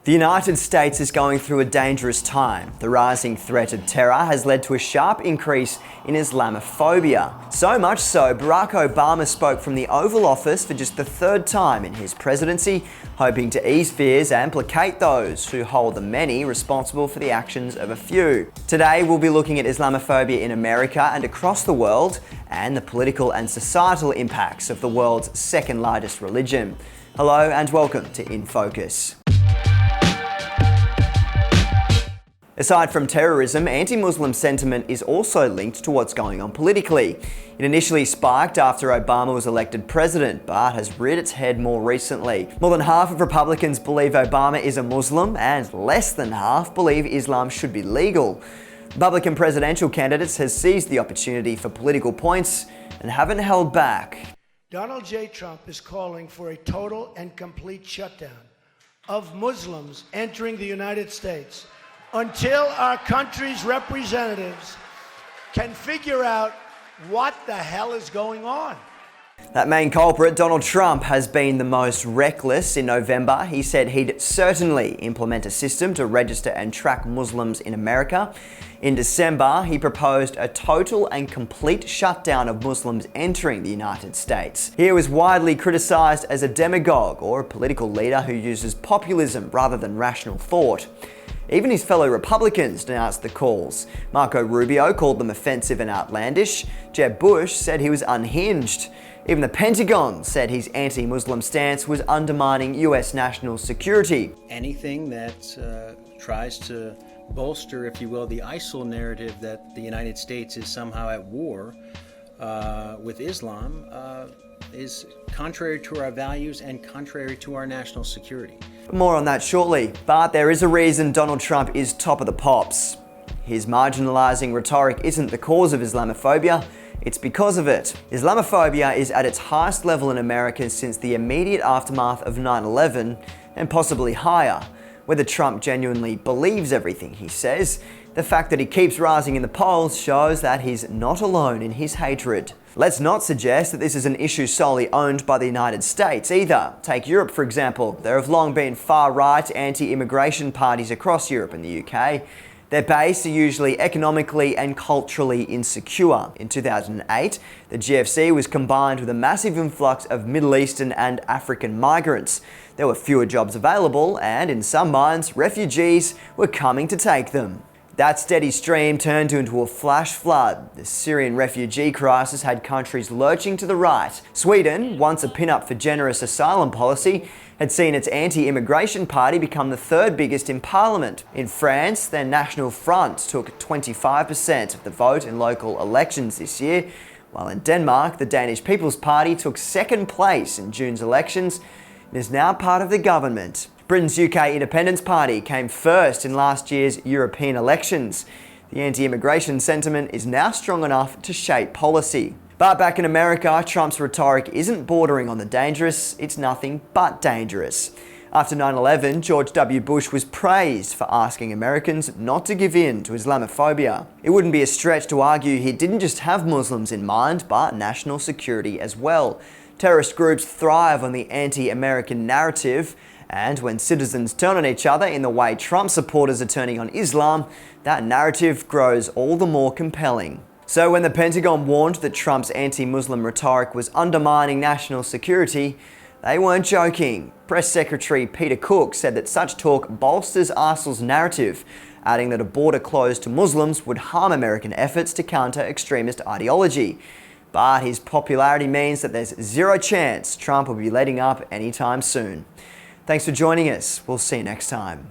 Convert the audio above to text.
The United States is going through a dangerous time. The rising threat of terror has led to a sharp increase in Islamophobia. So much so, Barack Obama spoke from the Oval Office for just the third time in his presidency, hoping to ease fears and placate those who hold the many responsible for the actions of a few. Today, we'll be looking at Islamophobia in America and across the world, and the political and societal impacts of the world's second largest religion. Hello and welcome to In Focus. Aside from terrorism, anti-Muslim sentiment is also linked to what's going on politically. It initially spiked after Obama was elected president, but has reared its head more recently. More than half of Republicans believe Obama is a Muslim, and less than half believe Islam should be legal. Republican presidential candidates have seized the opportunity for political points and haven't held back. Donald J. Trump is calling for a total and complete shutdown of Muslims entering the United States until our country's representatives can figure out what the hell is going on. That main culprit, Donald Trump, has been the most reckless. In November, he said he'd certainly implement a system to register and track Muslims in America. In December, he proposed a total and complete shutdown of Muslims entering the United States. He was widely criticized as a demagogue or a political leader who uses populism rather than rational thought. Even his fellow Republicans denounced the calls. Marco Rubio called them offensive and outlandish. Jeb Bush said he was unhinged. Even the Pentagon said his anti-Muslim stance was undermining US national security. Anything that tries to bolster, if you will, the ISIL narrative that the United States is somehow at war with Islam is contrary to our values and contrary to our national security. More on that shortly, but there is a reason Donald Trump is top of the pops. His marginalizing rhetoric isn't the cause of Islamophobia, it's because of it. Islamophobia is at its highest level in America since the immediate aftermath of 9/11, and possibly higher. Whether Trump genuinely believes everything he says, the fact that he keeps rising in the polls shows that he's not alone in his hatred. Let's not suggest that this is an issue solely owned by the United States either. Take Europe, for example. There have long been far-right anti-immigration parties across Europe and the UK. Their base are usually economically and culturally insecure. In 2008, the GFC was combined with a massive influx of Middle Eastern and African migrants. There were fewer jobs available, and in some minds, refugees were coming to take them. That steady stream turned into a flash flood. The Syrian refugee crisis had countries lurching to the right. Sweden, once a pin-up for generous asylum policy, had seen its anti-immigration party become the third biggest in parliament. In France, their National Front took 25% of the vote in local elections this year, while in Denmark, the Danish People's Party took second place in June's elections and is now part of the government. Britain's UK Independence Party came first in last year's European elections. The anti-immigration sentiment is now strong enough to shape policy. But back in America, Trump's rhetoric isn't bordering on the dangerous, it's nothing but dangerous. After 9/11, George W. Bush was praised for asking Americans not to give in to Islamophobia. It wouldn't be a stretch to argue he didn't just have Muslims in mind, but national security as well. Terrorist groups thrive on the anti-American narrative, and when citizens turn on each other in the way Trump supporters are turning on Islam, that narrative grows all the more compelling. So when the Pentagon warned that Trump's anti-Muslim rhetoric was undermining national security, they weren't joking. Press Secretary Peter Cook said that such talk bolsters ISIL's narrative, adding that a border closed to Muslims would harm American efforts to counter extremist ideology. But his popularity means that there's zero chance Trump will be letting up anytime soon. Thanks for joining us. We'll see you next time.